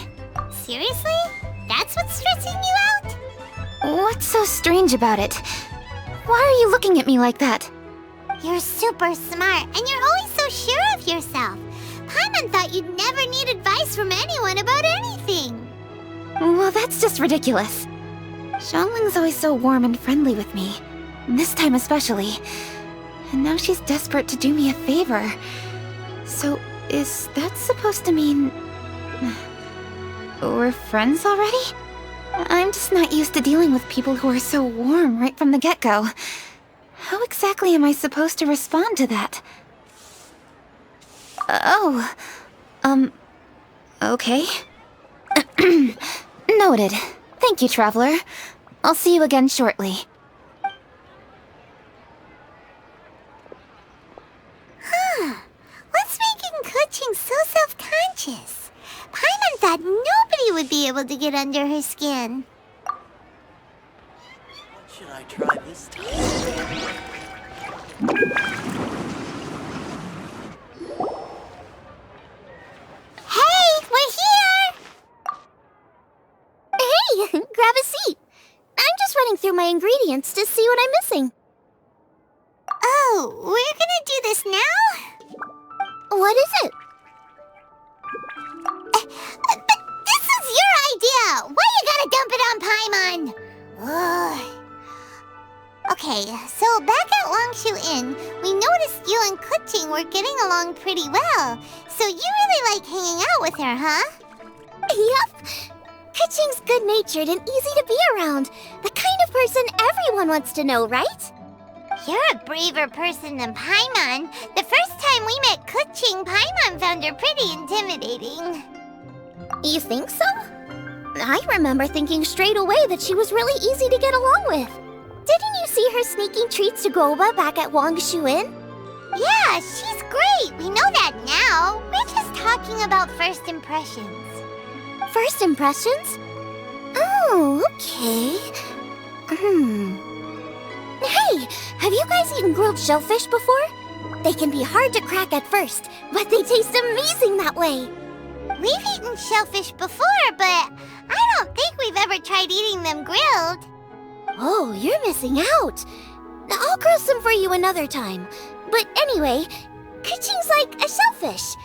Seriously? That's what's stressing you out? What's so strange about it? Why are you looking at me like that? You're super smart, and you're always so sure of yourself. Paimon thought you'd never need advice from anyone about anything. Well, that's just ridiculous. Xiangling's always so warm and friendly with me. This time especially. And now she's desperate to do me a favor. So, is that supposed to mean... we're friends already? I'm just not used to dealing with people who are so warm right from the get-go. How exactly am I supposed to respond to that? Okay. Noted. Thank you, Traveler. I'll see you again shortly. What's making Kuching so self-conscious? Paimon thought nobody would be able to get under her skin. What should I try this time? Hey, we're here! Hey, grab a seat. I'm just running through my ingredients to see what I'm missing. Oh, we're gonna do this now? What is it? But this is your idea! Why you gotta dump it on Paimon? Ugh. Okay, so back at Longshu Inn, we noticed you and Kuching were getting along pretty well. So you really like hanging out with her, huh? Yep. Kuching's good-natured and easy to be around. The kind of person everyone wants to know, right? You're a braver person than Paimon. The first time we met Kuching, Paimon found her pretty intimidating. You think so? I remember thinking straight away that she was really easy to get along with. Didn't you see her sneaking treats to Goba back at Wangshu Inn? Yeah, she's great. We know that now. We're just talking about first impressions. First impressions? Oh, okay. Hey, have you guys eaten grilled shellfish before? They can be hard to crack at first, but they taste amazing that way. We've eaten shellfish before, but I don't think we've ever tried eating them grilled. Oh, you're missing out. I'll grill some for you another time. But anyway, Kuching's like a shellfish.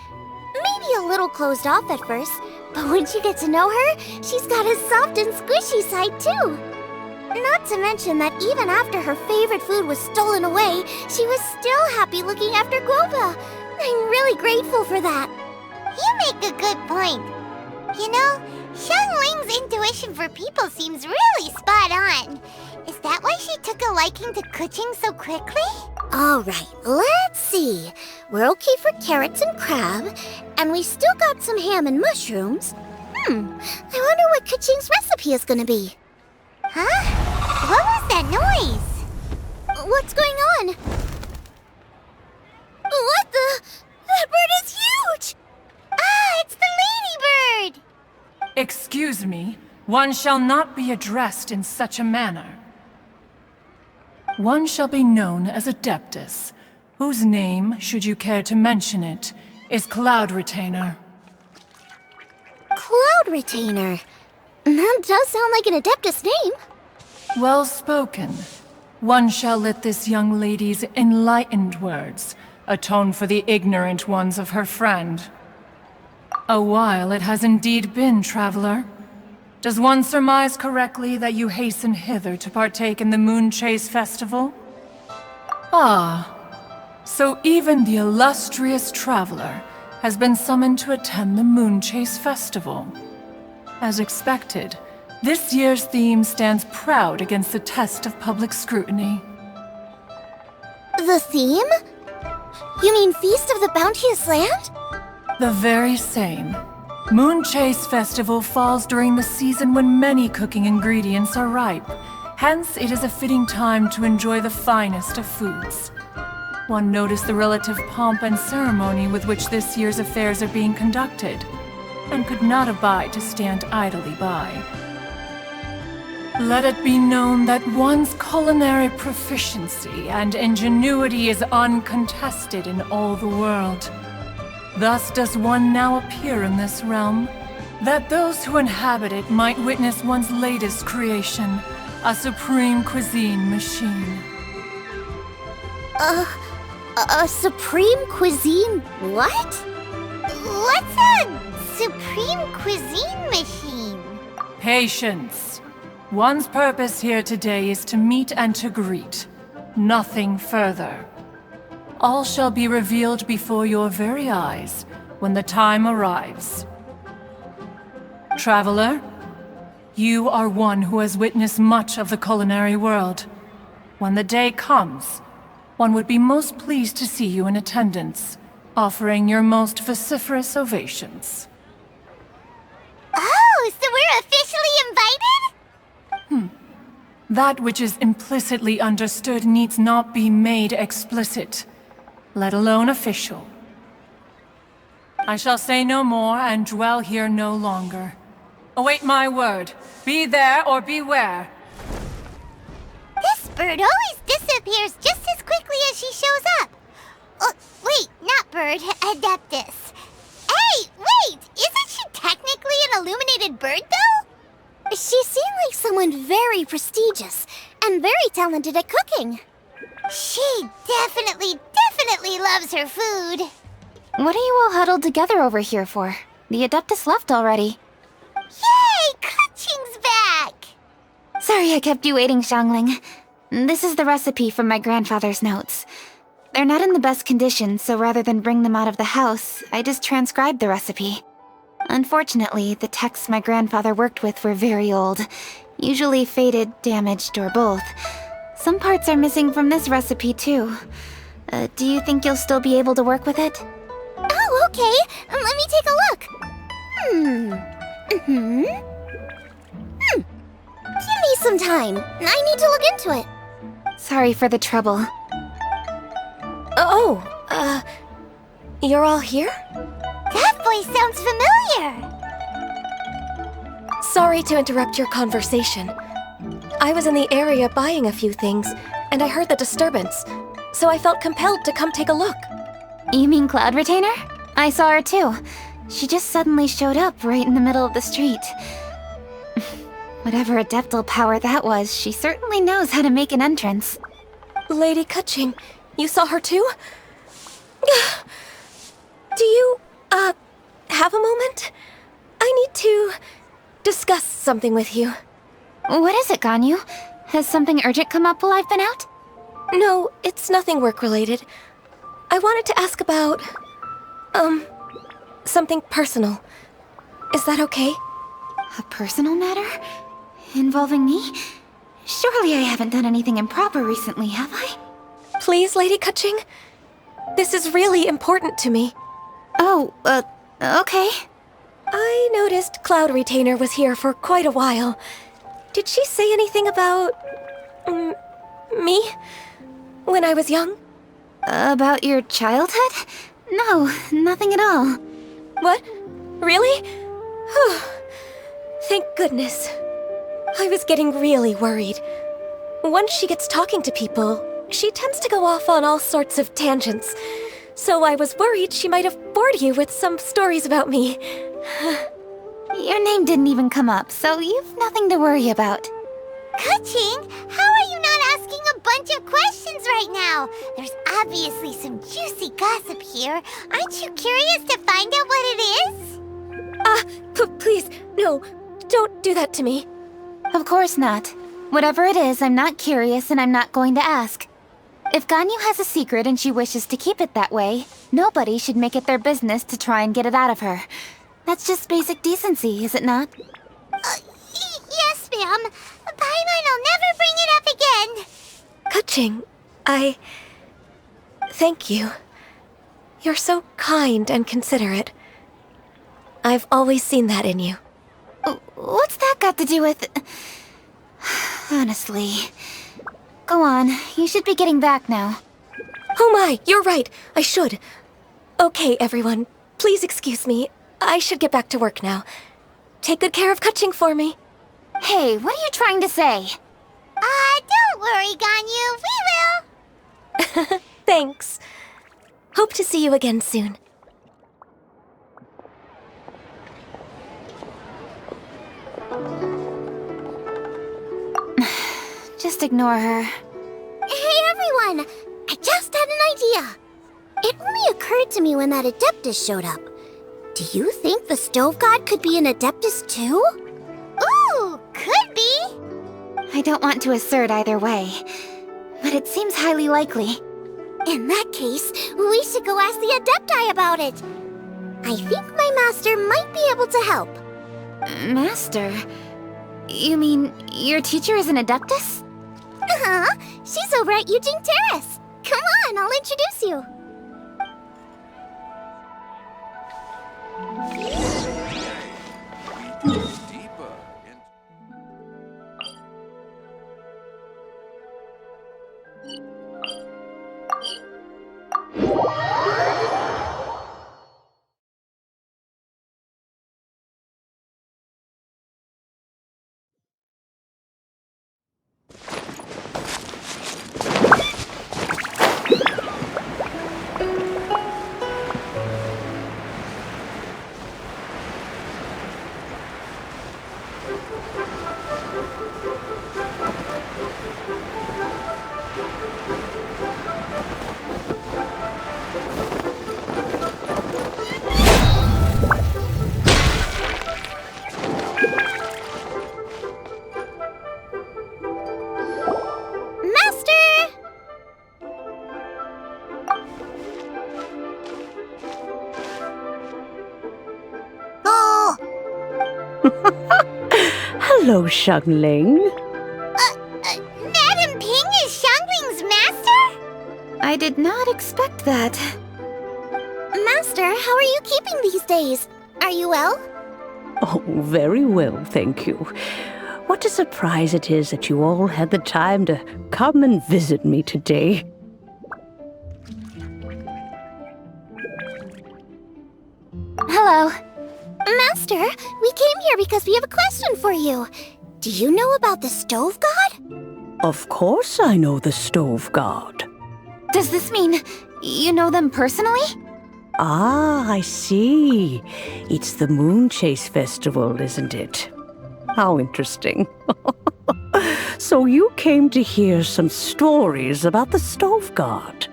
Maybe a little closed off at first, but once you get to know her, she's got a soft and squishy side too. Not to mention that even after her favorite food was stolen away, she was still happy looking after Guoba. I'm really grateful for that. You make a good point. You know, Xiangling's intuition for people seems really spot on. Is that why she took a liking to Kuching so quickly? All right, let's see. We're okay for carrots and crab, and we still got some ham and mushrooms. I wonder what Kuching's recipe is gonna be. Huh? What was that noise? What's going on? What the? That bird is huge! Ah, it's the ladybird! Excuse me, one shall not be addressed in such a manner. One shall be known as Adeptus, whose name, should you care to mention it, is Cloud Retainer. Cloud Retainer? That does sound like an Adeptus name. Well spoken. One shall let this young lady's enlightened words atone for the ignorant ones of her friend. A while it has indeed been, traveler. Does one surmise correctly that you hasten hither to partake in the Moon Chase Festival? Ah, so even the illustrious traveler has been summoned to attend the Moon Chase Festival. As expected, this year's theme stands proud against the test of public scrutiny. The theme? You mean Feast of the Bounteous Land? The very same. Moon Chase Festival falls during the season when many cooking ingredients are ripe. Hence, it is a fitting time to enjoy the finest of foods. One noticed the relative pomp and ceremony with which this year's affairs are being conducted, and could not abide to stand idly by. Let it be known that one's culinary proficiency and ingenuity is uncontested in all the world. Thus does one now appear in this realm, that those who inhabit it might witness one's latest creation, a supreme cuisine machine. A supreme cuisine what? What's a supreme cuisine machine? Patience. One's purpose here today is to meet and to greet. Nothing further. All shall be revealed before your very eyes when the time arrives. Traveler, you are one who has witnessed much of the culinary world. When the day comes, one would be most pleased to see you in attendance, offering your most vociferous ovations. Oh, so we're officially invited? That which is implicitly understood needs not be made explicit, let alone official. I shall say no more and dwell here no longer. Await my word. Be there or beware. This bird always disappears just as quickly as she shows up. Wait, not bird, Adeptus. Hey, wait! Isn't she technically an illuminated bird, though? She seemed like someone very prestigious and very talented at cooking. She definitely loves her food. What are you all huddled together over here for? The Adeptus left already. Yay! Kaching's back! Sorry I kept you waiting, Xiangling. This is the recipe from my grandfather's notes. They're not in the best condition, so rather than bring them out of the house, I just transcribed the recipe. Unfortunately, the texts my grandfather worked with were very old. Usually faded, damaged, or both. Some parts are missing from this recipe, too. Do you think you'll still be able to work with it? Oh, okay. Let me take a look. Give me some time. I need to look into it. Sorry for the trouble. You're all here? That voice sounds familiar. Sorry to interrupt your conversation. I was in the area buying a few things, and I heard the disturbance, so I felt compelled to come take a look. You mean Cloud Retainer? I saw her too. She just suddenly showed up right in the middle of the street. Whatever adeptal power that was, she certainly knows how to make an entrance. Lady Kaching, you saw her too? Do you, have a moment? I need to discuss something with you. What is it, Ganyu? Has something urgent come up while I've been out? No, it's nothing work-related. I wanted to ask about, something personal. Is that okay? A personal matter? Involving me? Surely I haven't done anything improper recently, have I? Please, Lady Kaching. This is really important to me. Oh, okay. I noticed Cloud Retainer was here for quite a while. Did she say anything about... me? When I was young? About your childhood? No, nothing at all. What? Really? Whew. Thank goodness. I was getting really worried. Once she gets talking to people, she tends to go off on all sorts of tangents. So I was worried she might have bored you with some stories about me. Your name didn't even come up, so you've nothing to worry about. Kaching, how are you not asking a bunch of questions right now? There's obviously some juicy gossip here. Aren't you curious to find out what it is? Please, no, don't do that to me. Of course not. Whatever it is, I'm not curious and I'm not going to ask. If Ganyu has a secret and she wishes to keep it that way, nobody should make it their business to try and get it out of her. That's just basic decency, is it not? Yes, ma'am. Paimon will never bring it up again. Kaching, thank you. You're so kind and considerate. I've always seen that in you. What's that got to do with... Honestly. Go on, you should be getting back now. Oh my, you're right. I should. Okay, everyone. Please excuse me. I should get back to work now. Take good care of Kaching for me. Hey, what are you trying to say? Don't worry, Ganyu. We will. Thanks. Hope to see you again soon. Just ignore her. Hey everyone! I just had an idea. It only occurred to me when that Adeptus showed up. Do you think the Stove God could be an Adeptus too? Ooh, could be. I don't want to assert either way, but it seems highly likely. In that case, we should go ask the Adepti about it. I think my master might be able to help. Master? You mean your teacher is an Adeptus? Uh-huh. She's over at Eugene Terrace. Come on, I'll introduce you. Hello, Xiangling. Madam Ping is Xiangling's master? I did not expect that. Master, how are you keeping these days? Are you well? Oh, very well, thank you. What a surprise it is that you all had the time to come and visit me today. Hello. Master, we came here because we have a question for you. Do you know about the Stove God? Of course I know the Stove God. Does this mean you know them personally? Ah, I see. It's the Moon Chase Festival, isn't it? How interesting. So you came to hear some stories about the Stove God.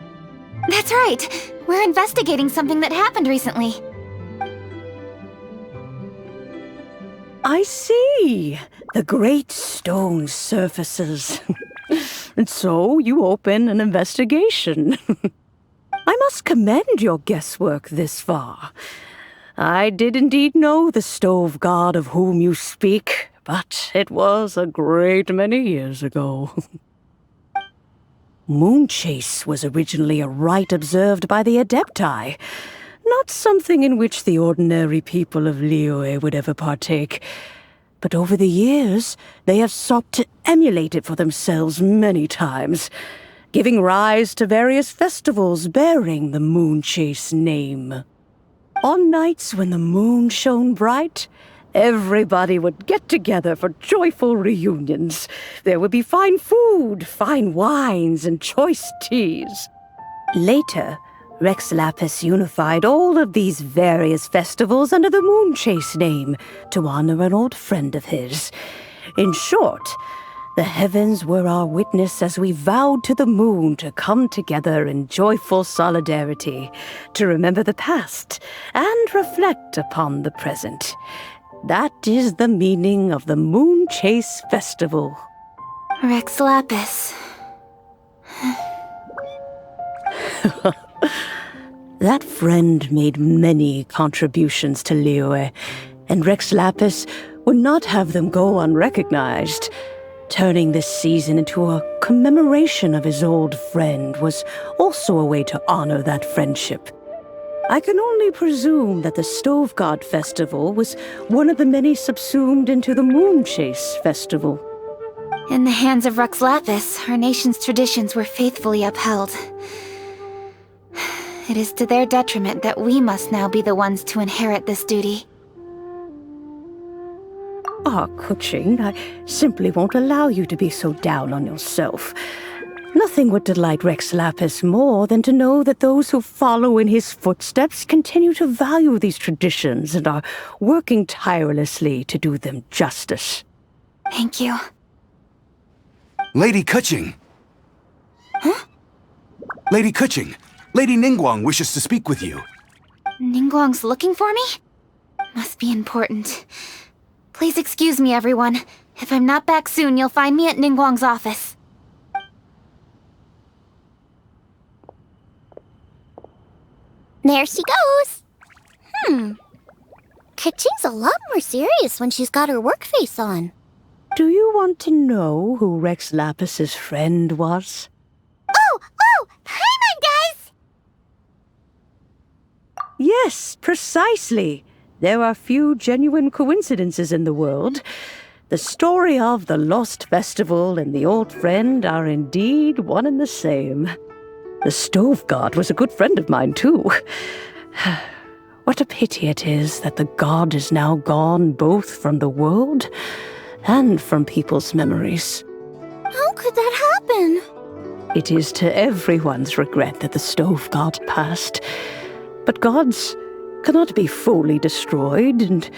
That's right. We're investigating something that happened recently. I see. The great stone surfaces. And so you open an investigation. I must commend your guesswork this far. I did indeed know the Stove God of whom you speak, but it was a great many years ago. Moonchase was originally a rite observed by the Adepti, not something in which the ordinary people of Liyue would ever partake. But over the years, they have sought to emulate it for themselves many times, giving rise to various festivals bearing the Moonchase name. On nights when the moon shone bright, everybody would get together for joyful reunions. There would be fine food, fine wines, and choice teas. Later, Rex Lapis unified all of these various festivals under the Moonchase name to honor an old friend of his. In short, the heavens were our witness as we vowed to the moon to come together in joyful solidarity, to remember the past and reflect upon the present. That is the meaning of the Moonchase Festival. Rex Lapis. That friend made many contributions to Liyue, and Rex Lapis would not have them go unrecognized. Turning this season into a commemoration of his old friend was also a way to honor that friendship. I can only presume that the Stove God Festival was one of the many subsumed into the Moon Chase Festival. In the hands of Rux Lapis, our nation's traditions were faithfully upheld. It is to their detriment that we must now be the ones to inherit this duty. Kuching, I simply won't allow you to be so down on yourself. Nothing would delight Rex Lapis more than to know that those who follow in his footsteps continue to value these traditions and are working tirelessly to do them justice. Thank you. Lady Kuching! Huh? Lady Kuching! Lady Ningguang wishes to speak with you. Ningguang's looking for me? Must be important. Please excuse me, everyone. If I'm not back soon, you'll find me at Ningguang's office. There she goes. Kuching's a lot more serious when she's got her work face on. Do you want to know who Rex Lapis's friend was? Oh! Paimon does! Yes, precisely. There are few genuine coincidences in the world. The story of the Lost Festival and the old friend are indeed one and the same. The Stove God was a good friend of mine, too. What a pity it is that the god is now gone both from the world and from people's memories. How could that happen? It is to everyone's regret that the Stove God passed. But gods cannot be fully destroyed, and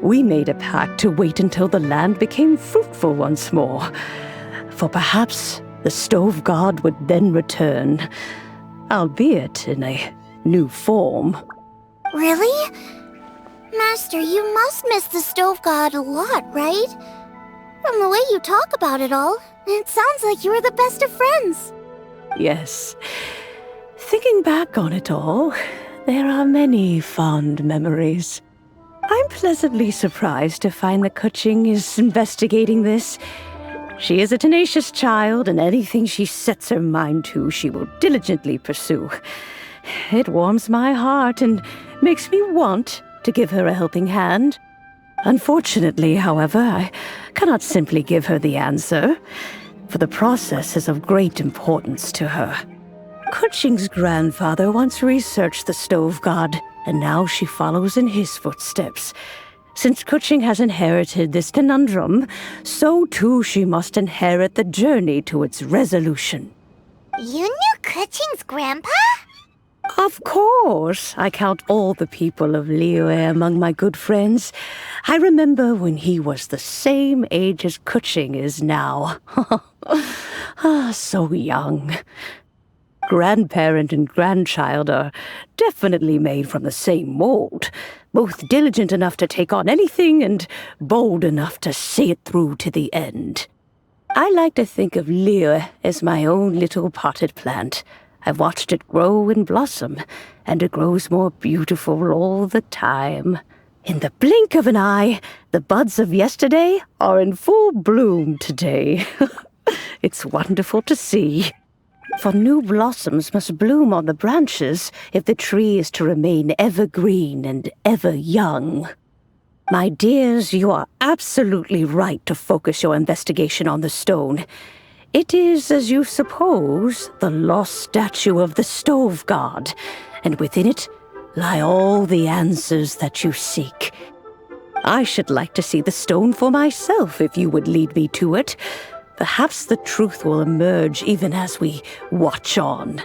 we made a pact to wait until the land became fruitful once more. For perhaps the Stove God would then return, albeit in a new form. Really? Master, you must miss the Stove God a lot, right? From the way you talk about it all, it sounds like you were the best of friends. Yes. Thinking back on it all, there are many fond memories. I'm pleasantly surprised to find that Kuching is investigating this. She is a tenacious child, and anything she sets her mind to, she will diligently pursue. It warms my heart and makes me want to give her a helping hand. Unfortunately, however, I cannot simply give her the answer, for the process is of great importance to her. Kuching's grandfather once researched the Stove God, and now she follows in his footsteps. Since Kuching has inherited this conundrum, so too she must inherit the journey to its resolution. You knew Kuching's grandpa? Of course. I count all the people of Liyue among my good friends. I remember when he was the same age as Kuching is now. So young. Grandparent and grandchild are definitely made from the same mold, both diligent enough to take on anything and bold enough to see it through to the end. I like to think of Liyue as my own little potted plant. I've watched it grow and blossom, and it grows more beautiful all the time. In the blink of an eye, the buds of yesterday are in full bloom today. It's wonderful to see. For new blossoms must bloom on the branches if the tree is to remain evergreen and ever young. My dears, you are absolutely right to focus your investigation on the stone. It is, as you suppose, the lost statue of the Stove God, and within it lie all the answers that you seek. I should like to see the stone for myself if you would lead me to it. Perhaps the truth will emerge even as we watch on.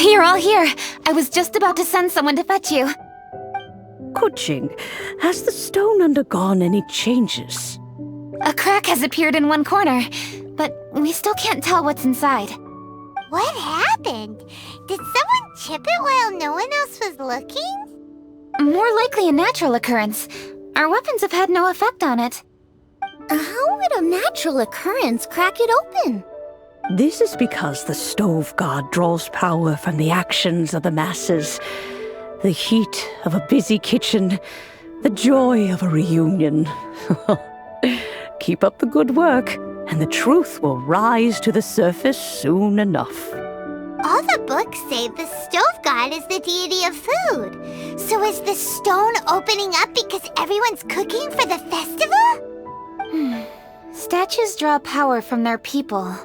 You're all here. I was just about to send someone to fetch you. Kuching, has the stone undergone any changes? A crack has appeared in one corner, but we still can't tell what's inside. What happened? Did someone chip it while no one else was looking? More likely a natural occurrence. Our weapons have had no effect on it. How would a natural occurrence crack it open? This is because the stove god draws power from the actions of the masses. The heat of a busy kitchen, the joy of a reunion. Keep up the good work, and the truth will rise to the surface soon enough. All the books say the stove god is the deity of food. So is the stone opening up because everyone's cooking for the festival? Statues draw power from their people.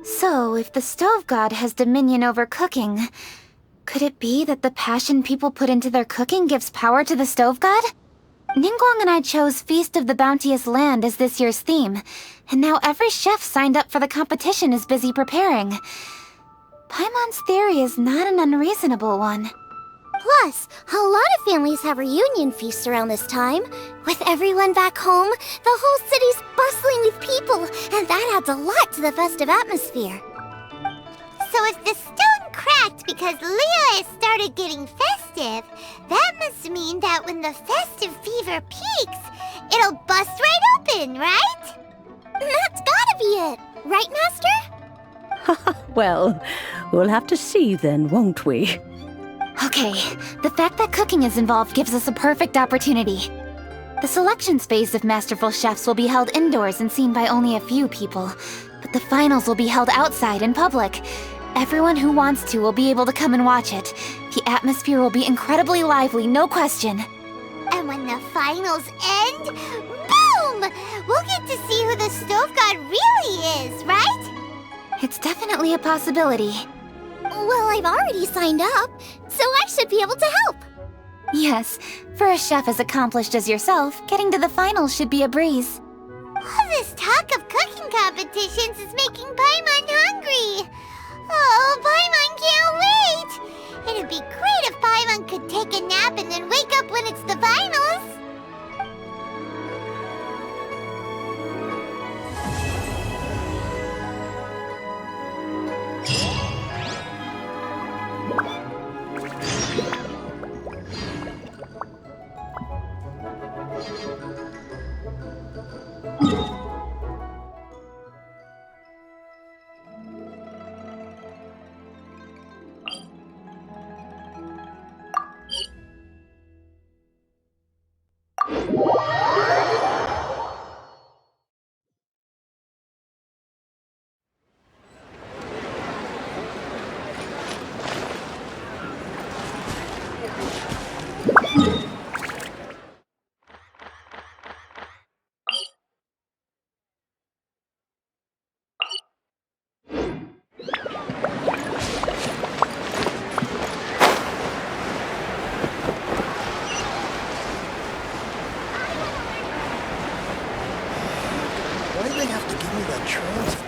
So, if the stove god has dominion over cooking, could it be that the passion people put into their cooking gives power to the stove god? Ningguang and I chose Feast of the Bounteous Land as this year's theme, and now every chef signed up for the competition is busy preparing. Paimon's theory is not an unreasonable one. Plus, a lot of families have reunion feasts around this time. With everyone back home, the whole city's bustling with people, and that adds a lot to the festive atmosphere. So if the stone cracked because Leo has started getting festive, that must mean that when the festive fever peaks, it'll bust right open, right? That's gotta be it, right, Master? Well, we'll have to see then, won't we? Okay, the fact that cooking is involved gives us a perfect opportunity. The selection phase of masterful chefs will be held indoors and seen by only a few people, but the finals will be held outside in public. Everyone who wants to will be able to come and watch it. The atmosphere will be incredibly lively, no question. And when the finals end, boom! We'll get to see who the stove god really is, right? It's definitely a possibility. Well, I've already signed up, so I should be able to help. Yes, for a chef as accomplished as yourself, getting to the finals should be a breeze. All this talk of cooking competitions is making Paimon hungry. Oh, Paimon can't wait! It'd be great if Paimon could take a nap and then wake up when it's the finals. Why do they have to give me that transfer?